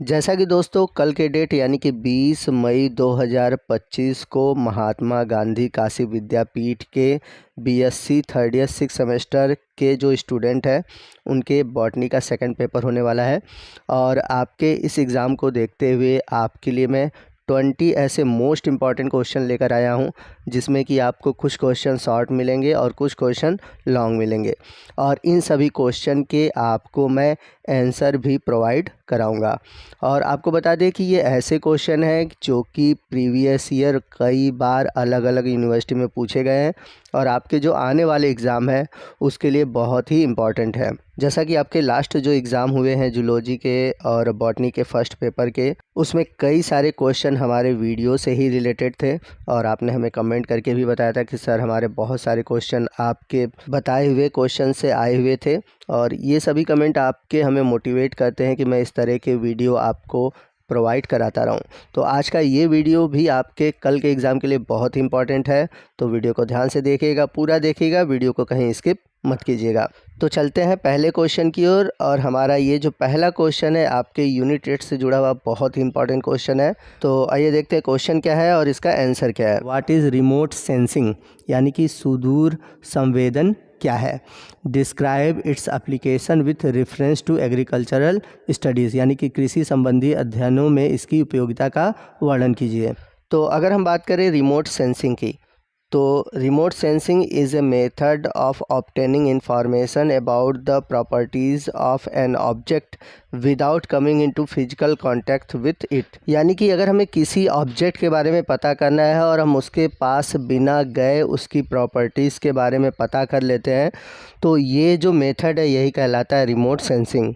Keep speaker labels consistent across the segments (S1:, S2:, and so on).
S1: जैसा कि दोस्तों कल के डेट यानी कि 20 मई 2025 को महात्मा गांधी काशी विद्यापीठ के बीएससी थर्ड ईयर 6 सेमेस्टर के जो स्टूडेंट हैं उनके बॉटनी का सेकंड पेपर होने वाला है। और आपके इस एग्ज़ाम को देखते हुए आपके लिए मैं 20 ऐसे मोस्ट इम्पॉर्टेंट क्वेश्चन लेकर आया हूं, जिसमें कि आपको कुछ क्वेश्चन शॉर्ट मिलेंगे और कुछ क्वेश्चन लॉन्ग मिलेंगे। और इन सभी क्वेश्चन के आपको मैं आंसर भी प्रोवाइड कराऊंगा। और आपको बता दें कि ये ऐसे क्वेश्चन हैं जो कि प्रीवियस ईयर कई बार अलग अलग यूनिवर्सिटी में पूछे गए हैं और आपके जो आने वाले एग्ज़ाम है उसके लिए बहुत ही इम्पॉर्टेंट है। जैसा कि आपके लास्ट जो एग्ज़ाम हुए हैं जूलॉजी के और बॉटनी के फर्स्ट पेपर के, उसमें कई सारे क्वेश्चन हमारे वीडियो से ही रिलेटेड थे और आपने हमें कमेंट करके भी बताया था कि सर हमारे बहुत सारे क्वेश्चन आपके बताए हुए क्वेश्चन से आए हुए थे। और ये सभी कमेंट आपके हमें मोटिवेट करते हैं कि मैं इस तरह के वीडियो आपको प्रोवाइड कराता रहूं। तो आज का ये वीडियो भी आपके कल के एग्ज़ाम के लिए बहुत ही इंपॉर्टेंट है, तो वीडियो को ध्यान से देखिएगा, पूरा देखिएगा, वीडियो को कहीं स्किप मत कीजिएगा। तो चलते हैं पहले क्वेश्चन की ओर। और हमारा ये जो पहला क्वेश्चन है आपके यूनिट 8 से जुड़ा हुआ बहुत ही इंपॉर्टेंट क्वेश्चन है। तो आइए देखते हैं क्वेश्चन क्या है और इसका आंसर क्या है। व्हाट इज़ रिमोट सेंसिंग, यानी कि सुदूर संवेदन क्या है। Describe its application with reference to agricultural studies, यानी कि कृषि संबंधी अध्ययनों में इसकी उपयोगिता का वर्णन कीजिए। तो अगर हम बात करें रिमोट सेंसिंग की, तो remote sensing is a method of obtaining information about the properties of an object without coming into physical contact with it, यानी कि अगर हमें किसी ऑब्जेक्ट के बारे में पता करना है और हम उसके पास बिना गए उसकी प्रॉपर्टीज़ के बारे में पता कर लेते हैं, तो ये जो मेथड है यही कहलाता है रिमोट सेंसिंग।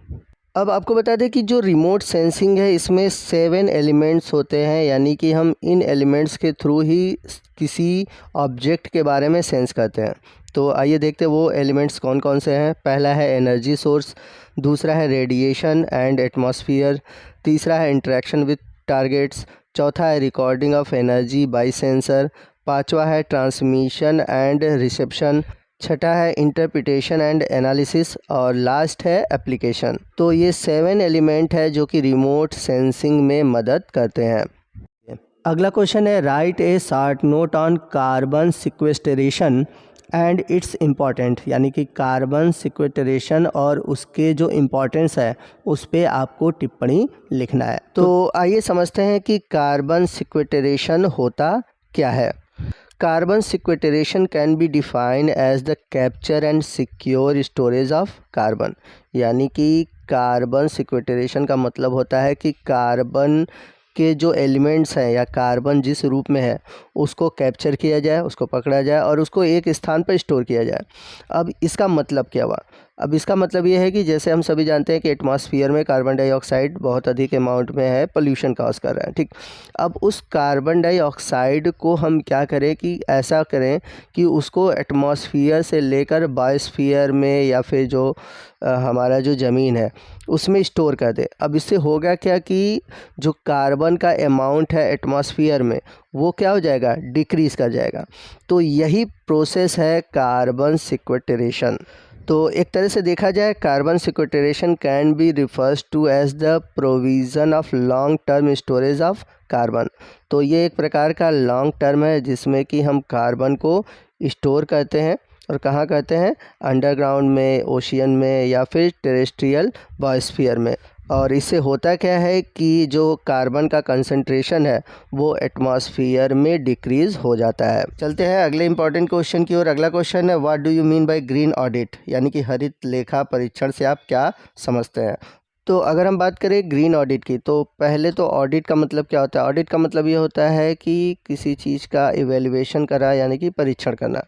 S1: अब आपको बता दें कि जो रिमोट सेंसिंग है इसमें 7 एलिमेंट्स होते हैं, यानी कि हम इन एलिमेंट्स के थ्रू ही किसी ऑब्जेक्ट के बारे में सेंस करते हैं। तो आइए देखते हैं वो एलिमेंट्स कौन कौन से हैं। पहला है एनर्जी सोर्स, दूसरा है रेडिएशन एंड एटमॉस्फेयर, तीसरा है इंटरेक्शन विथ टारगेट्स, चौथा है recording of energy by sensor, पांचवा है ट्रांसमिशन एंड रिसेप्शन, छठा है इंटरप्रिटेशन एंड एनालिसिस और लास्ट है एप्लीकेशन। तो ये 7 एलिमेंट है जो कि रिमोट सेंसिंग में मदद करते हैं। अगला क्वेश्चन है write a short note on carbon sequestration and it's important, यानी कि कार्बन सिक्वेस्टरेशन और उसके जो इम्पोर्टेंस है उस पर आपको टिप्पणी लिखना है। तो आइए समझते हैं कि कार्बन सिक्वेस्टरेशन होता क्या है। Carbon sequestration can be defined as the capture and secure storage of carbon, यानी कि कार्बन सिक्वेस्ट्रेशन का मतलब होता है कि कार्बन के जो एलिमेंट्स हैं या कार्बन जिस रूप में है उसको कैप्चर किया जाए, उसको पकड़ा जाए और उसको एक स्थान पर स्टोर किया जाए। अब इसका मतलब क्या हुआ? अब इसका मतलब ये है कि जैसे हम सभी जानते हैं कि एटमॉस्फेयर में कार्बन डाइऑक्साइड बहुत अधिक अमाउंट में है, पोल्यूशन कॉज कर रहा है, ठीक। अब उस कार्बन डाइऑक्साइड को हम क्या करें कि ऐसा करें कि उसको एटमॉस्फेयर से लेकर बायोस्फीयर में या फिर जो हमारा जो ज़मीन है उसमें स्टोर कर दे। अब इससे होगा क्या कि जो कार्बन का अमाउंट है एटमॉस्फेयर में वो क्या हो जाएगा, डिक्रीज़ कर जाएगा। तो यही प्रोसेस है कार्बन सिक्वेस्ट्रेशन। तो एक तरह से देखा जाए carbon sequestration can be refers to as the provision of long term storage of carbon. तो ये एक प्रकार का लॉन्ग टर्म है जिसमें कि हम कार्बन को स्टोर करते हैं और कहाँ करते हैं, अंडरग्राउंड में, ओशियन में या फिर टेरेस्ट्रियल बायोस्फीयर में। और इससे होता क्या है कि जो कार्बन का कंसंट्रेशन है वो एटमॉस्फेयर में डिक्रीज़ हो जाता है। चलते हैं अगले इंपॉर्टेंट क्वेश्चन की ओर। अगला क्वेश्चन है what do you mean by green audit, यानी कि हरित लेखा परीक्षण से आप क्या समझते हैं। तो अगर हम बात करें ग्रीन ऑडिट की, तो पहले तो ऑडिट का मतलब क्या होता है। ऑडिट का मतलब ये होता है कि किसी चीज़ का इवेल्युएशन करा, यानी कि परीक्षण करना।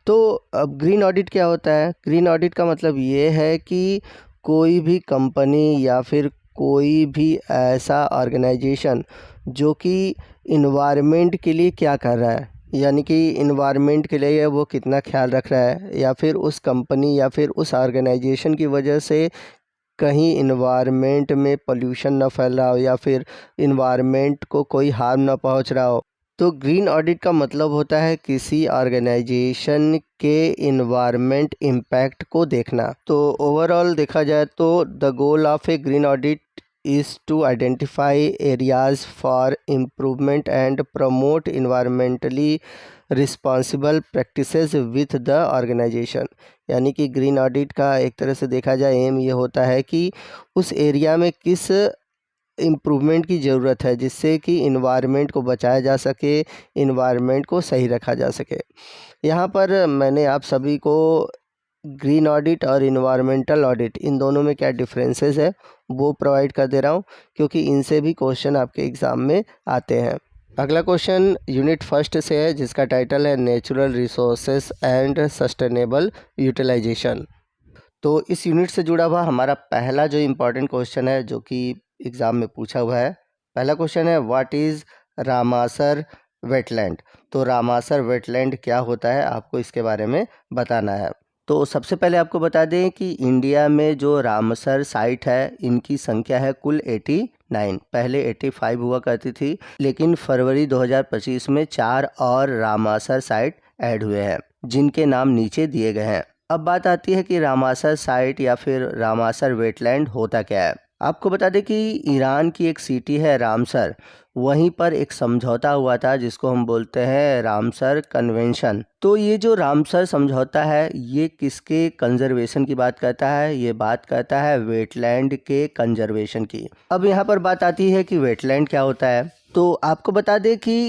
S1: तो अब ग्रीन ऑडिट क्या होता है? ग्रीन ऑडिट का मतलब ये है कि कोई भी कंपनी या फिर कोई भी ऐसा ऑर्गेनाइजेशन जो कि इन्वायरमेंट के लिए क्या कर रहा है, यानी कि इन्वायरमेंट के लिए वो कितना ख्याल रख रहा है, या फिर उस कंपनी या फिर उस ऑर्गेनाइजेशन की वजह से कहीं इन्वायरमेंट में पोल्यूशन ना फैल रहा हो या फिर इन्वायरमेंट को कोई हार्म ना पहुंच रहा हो। तो ग्रीन ऑडिट का मतलब होता है किसी ऑर्गेनाइजेशन के इन्वायरमेंट इम्पैक्ट को देखना। तो ओवरऑल देखा जाए तो the goal of a green audit is to identify areas for improvement and promote environmentally responsible practices with the organisation. यानी कि ग्रीन ऑडिट का एक तरह से देखा जाए एम ये होता है कि उस एरिया में किस इम्प्रूवमेंट की ज़रूरत है जिससे कि इन्वायरमेंट को बचाया जा सके, इन्वायरमेंट को सही रखा जा सके। यहाँ पर मैंने आप सभी को ग्रीन ऑडिट और इन्वायरमेंटल ऑडिट इन दोनों में क्या डिफरेंसेस है वो प्रोवाइड कर दे रहा हूँ, क्योंकि इनसे भी क्वेश्चन आपके एग्ज़ाम में आते हैं। अगला क्वेश्चन यूनिट फर्स्ट से है जिसका टाइटल है natural resources and sustainable utilisation. तो इस यूनिट से जुड़ा हुआ हमारा पहला जो इम्पोर्टेंट क्वेश्चन है जो कि एग्ज़ाम में पूछा हुआ है, पहला क्वेश्चन है व्हाट इज़ रामासर वेटलैंड। तो रामासर वेटलैंड क्या होता है आपको इसके बारे में बताना है। तो सबसे पहले आपको बता दें कि इंडिया में जो रामसर साइट है इनकी संख्या है कुल 89। पहले 85 हुआ करती थी, लेकिन फरवरी 2025 में 4 और रामासर साइट ऐड हुए हैं जिनके नाम नीचे दिए गए हैं। अब बात आती है कि रामासर साइट या फिर रामासर वेटलैंड होता क्या है। आपको बता दें कि ईरान की एक सिटी है रामसर, वहीं पर एक समझौता हुआ था जिसको हम बोलते हैं रामसर कन्वेंशन। तो ये जो रामसर समझौता है ये किसके कंजर्वेशन की बात करता है, ये बात करता है वेटलैंड के कंजर्वेशन की। अब यहाँ पर बात आती है कि वेटलैंड क्या होता है। तो आपको बता दें कि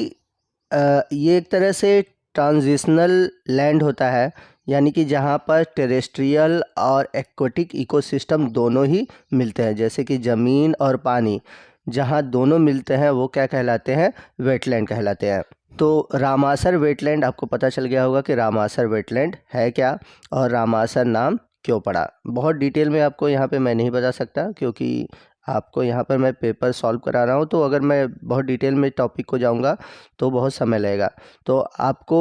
S1: ये एक तरह से ट्रांजिशनल लैंड होता है, यानी कि जहाँ पर टेरेस्ट्रियल और एक्वेटिक इकोसिस्टम दोनों ही मिलते हैं, जैसे कि ज़मीन और पानी जहाँ दोनों मिलते हैं वो क्या कहलाते हैं, वेटलैंड कहलाते हैं। तो रामासर वेटलैंड आपको पता चल गया होगा कि रामासर वेटलैंड है क्या और रामासर नाम क्यों पड़ा। बहुत डिटेल में आपको यहाँ पे मैं नहीं बता सकता क्योंकि आपको यहाँ पर मैं पेपर सॉल्व करा रहा हूँ, तो अगर मैं बहुत डिटेल में टॉपिक को जाऊँगा तो बहुत समय लगेगा। तो आपको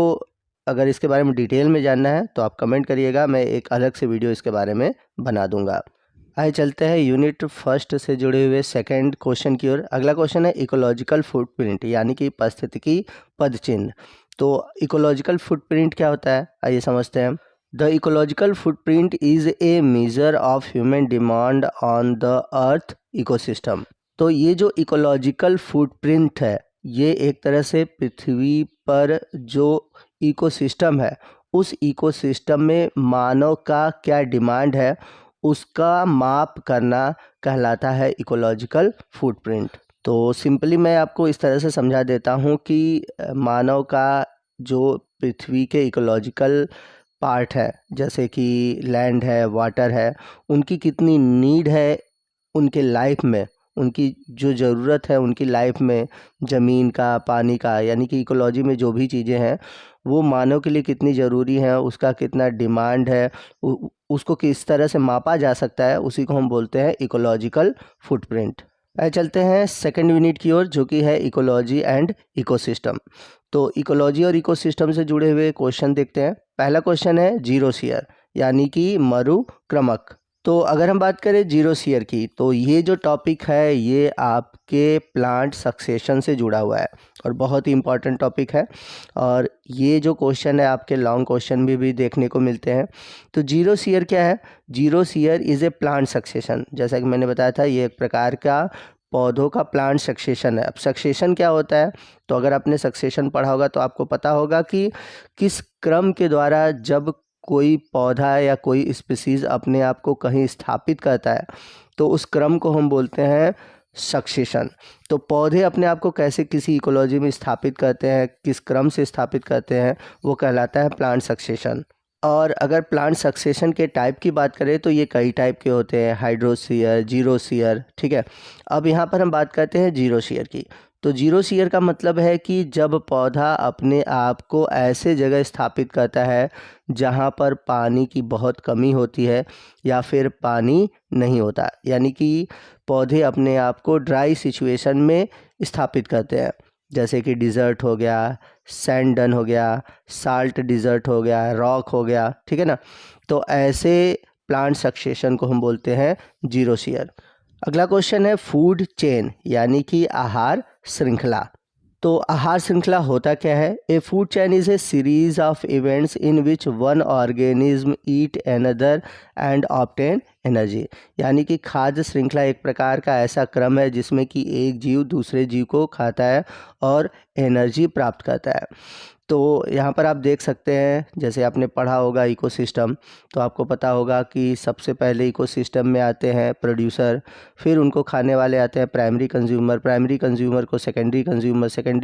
S1: अगर इसके बारे में डिटेल में जानना है तो आप कमेंट करिएगा, मैं एक अलग से वीडियो इसके बारे में बना दूंगा। आइए चलते हैं यूनिट फर्स्ट से जुड़े हुए सेकंड क्वेश्चन की ओर। अगला क्वेश्चन है इकोलॉजिकल फुटप्रिंट यानी कि पारिस्थितिकी पदचिन्ह। तो इकोलॉजिकल फुटप्रिंट क्या होता है आइए समझते हैं। The ecological footprint is a measure of human demand on the earth ecosystem. तो ये जो इकोलॉजिकल फुटप्रिंट है ये एक तरह से पृथ्वी पर जो इकोसिस्टम है उस इकोसिस्टम में मानव का क्या डिमांड है उसका माप करना कहलाता है इकोलॉजिकल फुटप्रिंट। तो सिंपली मैं आपको इस तरह से समझा देता हूँ कि मानव का जो पृथ्वी के इकोलॉजिकल पार्ट है जैसे कि लैंड है, वाटर है, उनकी कितनी नीड है उनके लाइफ में, उनकी जो ज़रूरत है उनकी लाइफ में ज़मीन का, पानी का, यानी कि इकोलॉजी में जो भी चीज़ें हैं वो मानव के लिए कितनी ज़रूरी है, उसका कितना डिमांड है, उसको किस तरह से मापा जा सकता है, उसी को हम बोलते हैं इकोलॉजिकल फुटप्रिंट। चलते हैं सेकंड यूनिट की ओर जो कि है इकोलॉजी एंड इकोसिस्टम। तो इकोलॉजी और इकोसिस्टम से जुड़े हुए क्वेश्चन देखते हैं। पहला क्वेश्चन है जीरो सीयर यानी कि मरुक्रमक। तो अगर हम बात करें जीरो सीयर की तो ये जो टॉपिक है ये आपके प्लांट सक्सेशन से जुड़ा हुआ है और बहुत ही इम्पॉर्टेंट टॉपिक है और ये जो क्वेश्चन है आपके लॉन्ग क्वेश्चन भी देखने को मिलते हैं। तो जीरो सीयर क्या है? Xerosere is a plant succession. जैसा कि मैंने बताया था ये एक प्रकार का पौधों का प्लांट सक्सेशन है। अब सक्सेशन क्या होता है? तो अगर आपने सक्सेशन पढ़ा होगा तो आपको पता होगा कि किस क्रम के द्वारा जब कोई पौधा या कोई स्पीसीज़ अपने आप को कहीं स्थापित करता है तो उस क्रम को हम बोलते हैं सक्सेशन। तो पौधे अपने आप को कैसे किसी इकोलॉजी में स्थापित करते हैं, किस क्रम से स्थापित करते हैं, वो कहलाता है प्लांट सक्सेशन। और अगर प्लांट सक्सेशन के टाइप की बात करें तो ये कई टाइप के होते हैं, हाइड्रोसीयर, जीरो सीयर, ठीक है। अब यहाँ पर हम बात करते हैं जीरो सीयर की। तो जीरो सीयर का मतलब है कि जब पौधा अपने आप को ऐसे जगह स्थापित करता है जहाँ पर पानी की बहुत कमी होती है या फिर पानी नहीं होता, यानी कि पौधे अपने आप को ड्राई सिचुएशन में स्थापित करते हैं, जैसे कि डिज़र्ट हो गया, सैंड डन हो गया, साल्ट डिज़र्ट हो गया, रॉक हो गया, ठीक है ना। तो ऐसे प्लांट सक्सेशन को हम बोलते हैं जीरो सीयर। अगला क्वेश्चन है फूड चेन यानी कि आहार श्रृंखला। तो आहार श्रृंखला होता क्या है? ए food chain is a series of events in which one organism eat another and obtain energy. यानी कि खाद्य श्रृंखला एक प्रकार का ऐसा क्रम है जिसमें कि एक जीव दूसरे जीव को खाता है और एनर्जी प्राप्त करता है। तो यहाँ पर आप देख सकते हैं, जैसे आपने पढ़ा होगा इकोसिस्टम, तो आपको पता होगा कि सबसे पहले इकोसिस्टम में आते हैं प्रोड्यूसर, फिर उनको खाने वाले आते हैं प्राइमरी कंज्यूमर को सेकेंडरी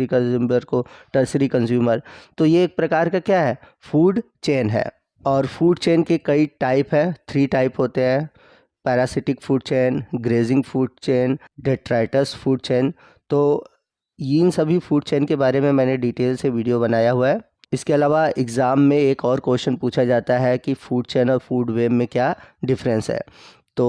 S1: कंज्यूमर को टर्सरी कंज्यूमर। तो ये एक प्रकार का क्या है, फूड चेन है। और फूड चेन के कई टाइप है, 3 टाइप होते हैं, parasitic food chain, grazing food chain, detritus food chain. तो इन सभी फूड चेन के बारे में मैंने डिटेल से वीडियो बनाया हुआ है। इसके अलावा एग्ज़ाम में एक और क्वेश्चन पूछा जाता है कि फूड चेन और फूड वेब में क्या डिफरेंस है। तो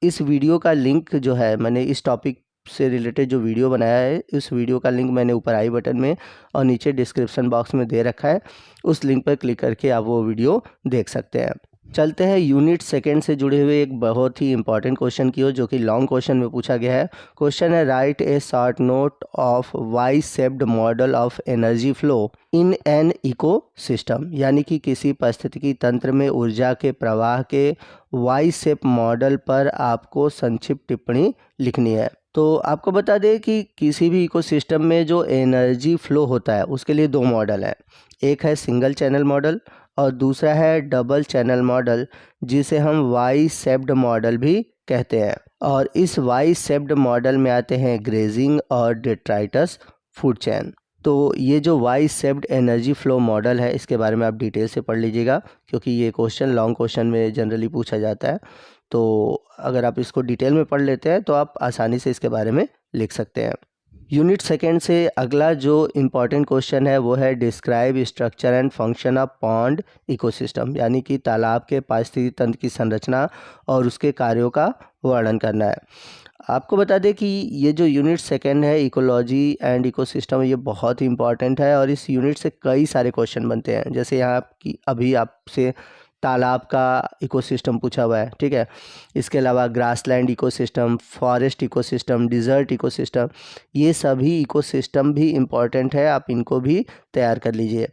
S1: इस वीडियो का लिंक जो है, मैंने इस टॉपिक से रिलेटेड जो वीडियो बनाया है, उस वीडियो का लिंक मैंने ऊपर आई बटन में और नीचे डिस्क्रिप्शन बॉक्स में दे रखा है। उस लिंक पर क्लिक करके आप वो वीडियो देख सकते हैं। चलते हैं यूनिट सेकंड से जुड़े हुए एक बहुत ही इंपॉर्टेंट क्वेश्चन की ओर, जो कि लॉन्ग क्वेश्चन में पूछा गया है। क्वेश्चन है, write a short note of Y shaped model of energy flow in an ecosystem. यानी कि किसी पारिस्थितिकी तंत्र में ऊर्जा के प्रवाह के वाई शेप मॉडल पर आपको संक्षिप्त टिप्पणी लिखनी है। तो आपको बता दें कि किसी भी इकोसिस्टम में जो एनर्जी फ्लो होता है उसके लिए 2 मॉडल है। एक है सिंगल चैनल मॉडल और दूसरा है डबल चैनल मॉडल, जिसे हम वाई शेप्ड मॉडल भी कहते हैं। और इस वाई शेप्ड मॉडल में आते हैं ग्रेजिंग और डेट्राइटस फूड चेन। तो ये जो Y shaped energy flow model है, इसके बारे में आप डिटेल से पढ़ लीजिएगा, क्योंकि ये क्वेश्चन लॉन्ग क्वेश्चन में जनरली पूछा जाता है। तो अगर आप इसको डिटेल में पढ़ लेते हैं तो आप आसानी से इसके बारे में लिख सकते हैं। यूनिट सेकेंड से अगला जो इम्पॉर्टेंट क्वेश्चन है वो है, describe structure and function of pond ecosystem. यानी कि तालाब के पारिस्थितिकी तंत्र की संरचना और उसके कार्यों का वर्णन करना है। आपको बता दें कि ये जो यूनिट सेकेंड है, इकोलॉजी एंड इकोसिस्टम, ये बहुत ही इंपॉर्टेंट है और इस यूनिट से कई सारे क्वेश्चन बनते हैं। जैसे यहाँ की अभी आपसे तालाब का इकोसिस्टम पूछा हुआ है, ठीक है। इसके अलावा grassland ecosystem, forest ecosystem, desert ecosystem, ये सभी इकोसिस्टम भी इम्पॉर्टेंट है, आप इनको भी तैयार कर लीजिए।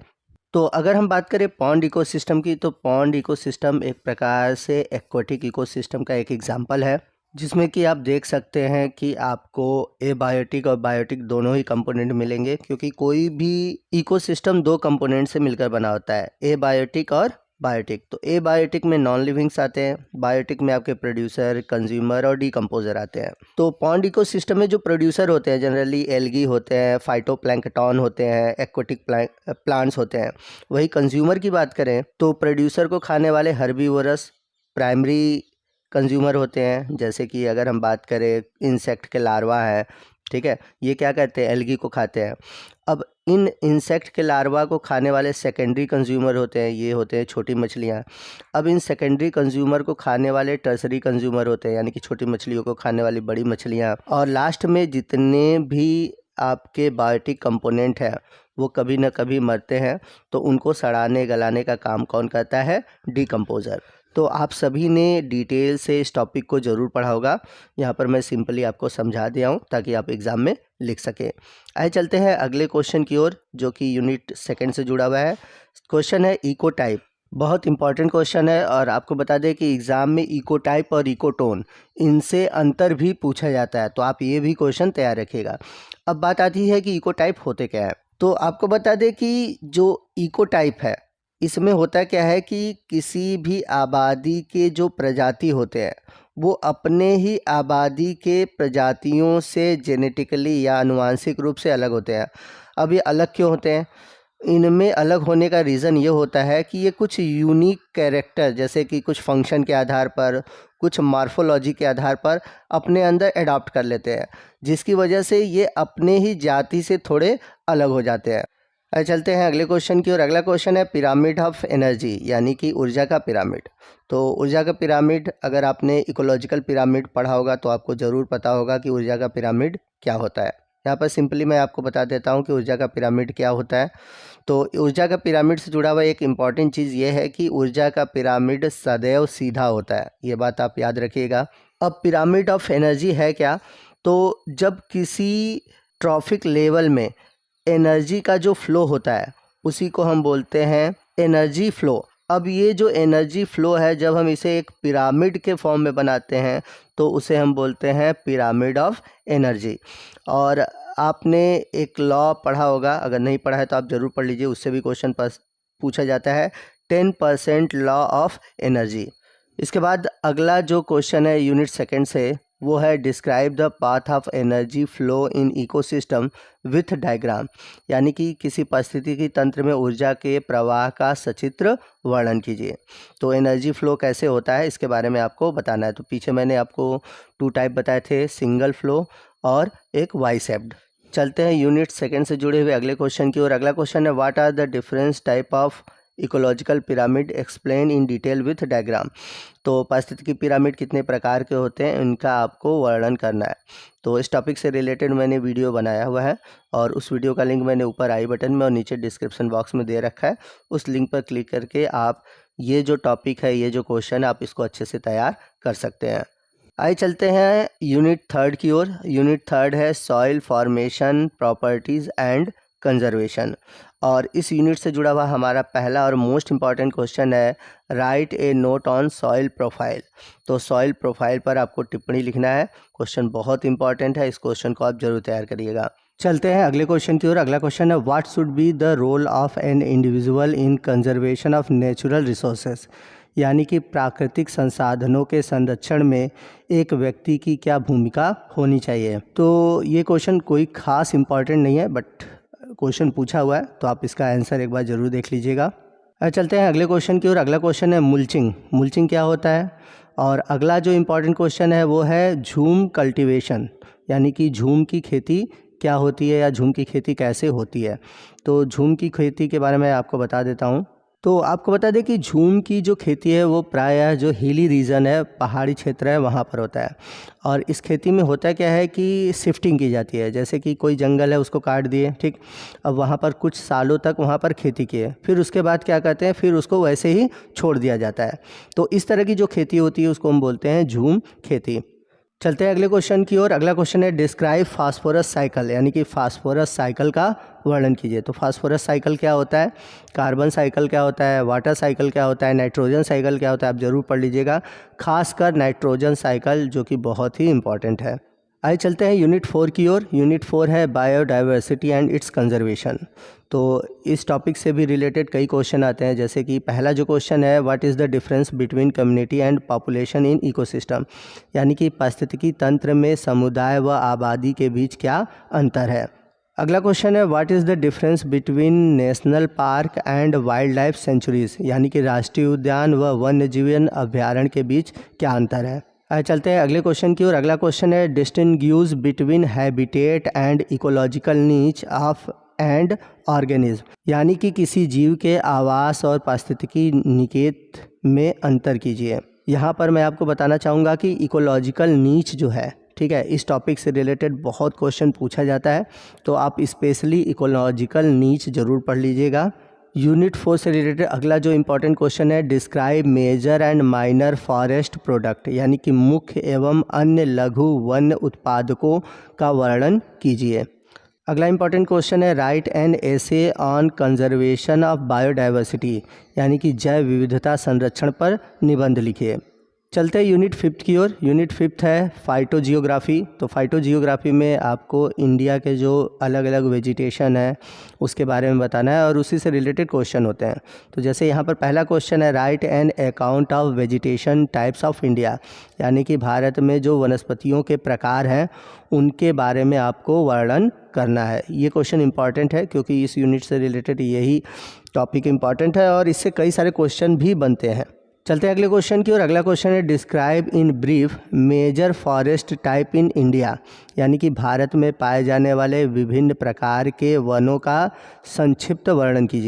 S1: तो अगर हम बात करें पॉन्ड इकोसिस्टम की, तो पॉन्ड इकोसिस्टम एक प्रकार से एक्वाटिक इकोसिस्टम का एक एग्जाम्पल है, जिसमें कि आप देख सकते हैं कि आपको एबायोटिक और बायोटिक दोनों ही कंपोनेंट मिलेंगे, क्योंकि कोई भी इकोसिस्टम 2 कंपोनेंट से मिलकर बना होता है, एबायोटिक और बायोटिक। तो एबायोटिक में नॉन लिविंग्स आते हैं, बायोटिक में आपके प्रोड्यूसर, कंज्यूमर और डीकम्पोजर आते हैं। तो पॉन्ड इकोसिस्टम में जो प्रोड्यूसर होते हैं जनरली एल्गी होते हैं, फाइटोप्लैंक्टन होते हैं, एक्वाटिक प्लांट्स होते हैं। वही कंज्यूमर की बात करें तो प्रोड्यूसर को खाने वाले हर्बीवोरस प्राइमरी कंज्यूमर होते हैं। जैसे कि अगर हम बात करें इंसेक्ट के लार्वा है, ठीक है, ये क्या करते हैं, एल्गी को खाते हैं। अब इन इंसेक्ट के लार्वा को खाने वाले सेकेंडरी कंज्यूमर होते हैं, ये होते हैं छोटी मछलियाँ। अब इन सेकेंडरी कंज्यूमर को खाने वाले टर्सरी कंज्यूमर होते हैं, यानी कि छोटी मछलियों को खाने वाली बड़ी मछलियाँ। और लास्ट में जितने भी आपके बायोटिक कंपोनेंट हैं वो कभी ना कभी मरते हैं, तो उनको सड़ाने गलाने का काम कौन करता है, डीकम्पोजर। तो आप सभी ने डिटेल से इस टॉपिक को ज़रूर पढ़ा होगा, यहाँ पर मैं सिंपली आपको समझा दिया हूँ ताकि आप एग्ज़ाम में लिख सकें। आइए चलते हैं अगले क्वेश्चन की ओर, जो कि यूनिट सेकंड से जुड़ा हुआ है। क्वेश्चन है इको टाइप, बहुत इंपॉर्टेंट क्वेश्चन है। और आपको बता दें कि एग्ज़ाम में इको टाइप और इकोटोन, इनसे अंतर भी पूछा जाता है, तो आप ये भी क्वेश्चन तैयार रखिएगा। अब बात आती है कि इको टाइप होते क्या है। तो आपको बता दें कि जो इको टाइप है, इसमें होता क्या है कि किसी भी आबादी के जो प्रजाति होते हैं वो अपने ही आबादी के प्रजातियों से जेनेटिकली या आनुवांशिक रूप से अलग होते हैं। अब ये अलग क्यों होते हैं, इनमें अलग होने का रीज़न ये होता है कि ये कुछ यूनिक कैरेक्टर, जैसे कि कुछ फंक्शन के आधार पर, कुछ मॉर्फोलॉजी के आधार पर अपने अंदर अडॉप्ट कर लेते हैं, जिसकी वजह से ये अपने ही जाति से थोड़े अलग हो जाते हैं। चलते हैं अगले क्वेश्चन की ओर। अगला क्वेश्चन है पिरामिड ऑफ एनर्जी, यानी कि ऊर्जा का पिरामिड। तो ऊर्जा का पिरामिड, अगर आपने इकोलॉजिकल पिरामिड पढ़ा होगा तो आपको ज़रूर पता होगा कि ऊर्जा का पिरामिड क्या होता है। यहाँ पर सिंपली मैं आपको बता देता हूँ कि ऊर्जा का पिरामिड क्या होता है। तो ऊर्जा का पिरामिड से जुड़ा हुआ एक इम्पॉर्टेंट चीज़ ये है कि ऊर्जा का पिरामिड सदैव सीधा होता है, ये बात आप याद रखिएगा। अब पिरामिड ऑफ एनर्जी है क्या, तो जब किसी ट्रॉफिक लेवल में एनर्जी का जो फ्लो होता है उसी को हम बोलते हैं एनर्जी फ्लो। अब ये जो एनर्जी फ्लो है, जब हम इसे एक पिरामिड के फॉर्म में बनाते हैं तो उसे हम बोलते हैं पिरामिड ऑफ एनर्जी। और आपने एक लॉ पढ़ा होगा, अगर नहीं पढ़ा है तो आप ज़रूर पढ़ लीजिए, उससे भी क्वेश्चन पूछा जाता है, 10% लॉ ऑफ एनर्जी। इसके बाद अगला जो क्वेश्चन है यूनिट सेकंड से, वो है describe the path of energy flow in ecosystem with diagram, यानी कि किसी पारिस्थितिकी तंत्र में ऊर्जा के प्रवाह का सचित्र वर्णन कीजिए। तो एनर्जी फ्लो कैसे होता है इसके बारे में आपको बताना है। तो पीछे मैंने आपको 2 टाइप बताए थे, सिंगल फ्लो और एक वाई शेप्ड। चलते हैं यूनिट सेकंड से जुड़े हुए अगले क्वेश्चन की ओर। अगला क्वेश्चन है what are the difference type of ecological pyramid explain in detail with diagram. तो पारिस्थितिकी पिरामिड कितने प्रकार के होते हैं, इनका आपको वर्णन करना है। तो इस टॉपिक से रिलेटेड मैंने वीडियो बनाया हुआ है और उस वीडियो का लिंक मैंने ऊपर आई बटन में और नीचे डिस्क्रिप्शन बॉक्स में दे रखा है। उस लिंक पर क्लिक करके आप ये जो टॉपिक है, ये जो क्वेश्चन है, आप इसको अच्छे से तैयार कर सकते हैं। आइए चलते हैं यूनिट थर्ड की ओर। यूनिट थर्ड है soil formation properties and conservation, और इस यूनिट से जुड़ा हुआ हमारा पहला और मोस्ट इम्पॉर्टेंट क्वेश्चन है write A note on soil profile. तो सॉइल प्रोफाइल पर आपको टिप्पणी लिखना है। क्वेश्चन बहुत इंपॉर्टेंट है, इस क्वेश्चन को आप जरूर तैयार करिएगा। चलते हैं अगले क्वेश्चन की ओर। अगला क्वेश्चन है what should be the role of an individual in conservation of natural resources, यानी कि प्राकृतिक संसाधनों के संरक्षण में एक व्यक्ति की क्या भूमिका होनी चाहिए। तो ये क्वेश्चन कोई खास इम्पॉर्टेंट नहीं है, बट क्वेश्चन पूछा हुआ है तो आप इसका आंसर एक बार ज़रूर देख लीजिएगा। चलते हैं अगले क्वेश्चन की ओर। अगला क्वेश्चन है मुल्चिंग। मुल्चिंग क्या होता है। और अगला जो इम्पॉर्टेंट क्वेश्चन है वो है झूम कल्टीवेशन, यानी कि झूम की खेती क्या होती है या झूम की खेती कैसे होती है। तो झूम की खेती के बारे में आपको बता देता हूँ। तो आपको बता दें कि झूम की जो खेती है वो प्रायः जो हिली रीजन है, पहाड़ी क्षेत्र है, वहाँ पर होता है। और इस खेती में होता क्या है कि शिफ्टिंग की जाती है, जैसे कि कोई जंगल है उसको काट दिए, ठीक, अब वहाँ पर कुछ सालों तक वहाँ पर खेती किए, फिर उसके बाद क्या करते हैं, फिर उसको वैसे ही छोड़ दिया जाता है। तो इस तरह की जो खेती होती है उसको हम बोलते हैं झूम खेती। चलते हैं अगले क्वेश्चन की ओर। अगला क्वेश्चन है डिस्क्राइब फास्फोरस साइकिल, यानी कि फास्फोरस साइकिल का वर्णन कीजिए। तो फास्फोरस साइकिल क्या होता है, कार्बन साइकिल क्या होता है, वाटर साइकिल क्या होता है, नाइट्रोजन साइकिल क्या होता है, आप ज़रूर पढ़ लीजिएगा, खासकर नाइट्रोजन साइकिल जो कि बहुत ही इंपॉर्टेंट है। आइए चलते हैं यूनिट 4 की ओर। यूनिट 4 है बायोडाइवर्सिटी एंड इट्स कंजर्वेशन। तो इस टॉपिक से भी रिलेटेड कई क्वेश्चन आते हैं, जैसे कि पहला जो क्वेश्चन है what is the difference between community and population in ecosystem, यानी कि पारिस्थितिकी तंत्र में समुदाय व आबादी के बीच क्या अंतर है। अगला क्वेश्चन है what is the difference between national park and wild life sanctuaries, यानी कि राष्ट्रीय उद्यान व वन्य जीवन अभ्यारण्य के बीच क्या अंतर है। चलते हैं अगले क्वेश्चन की ओर। अगला क्वेश्चन है distinguish between habitat and ecological नीच ऑफ एंड ऑर्गेनिज्म, यानी कि किसी जीव के आवास और पारिस्थितिकी निकेत में अंतर कीजिए। यहाँ पर मैं आपको बताना चाहूँगा कि इकोलॉजिकल नीच जो है, ठीक है, इस टॉपिक से रिलेटेड बहुत क्वेश्चन पूछा जाता है, तो आप स्पेशली इकोलॉजिकल नीच ज़रूर पढ़ लीजिएगा। यूनिट 4 से रिलेटेड अगला जो इम्पोर्टेंट क्वेश्चन है describe major and minor forest product, यानी कि मुख्य एवं अन्य लघु वन्य उत्पादकों का वर्णन कीजिए। अगला इम्पॉर्टेंट क्वेश्चन है right an essay on conservation of biodiversity, यानी कि जैव विविधता संरक्षण पर निबंध लिखिए। चलते हैं यूनिट 5 की ओर। यूनिट 5 है फाइटोजियोग्राफी। तो फाइटोजियोग्राफी में आपको इंडिया के जो अलग अलग वेजिटेशन है उसके बारे में बताना है और उसी से रिलेटेड क्वेश्चन होते हैं। तो जैसे यहाँ पर पहला क्वेश्चन है right an account of vegetation types of India, यानी कि भारत में जो वनस्पतियों के प्रकार हैं उनके बारे में आपको वर्णन करना है। ये क्वेश्चन इंपॉर्टेंट है क्योंकि इस यूनिट से रिलेटेड यही टॉपिक इंपॉर्टेंट है और इससे कई सारे क्वेश्चन भी बनते हैं। चलते हैं अगले क्वेश्चन की ओर। अगला क्वेश्चन है describe in brief major forest type in India, यानी कि भारत में पाए जाने वाले विभिन्न प्रकार के वनों का संक्षिप्त वर्णन कीजिए।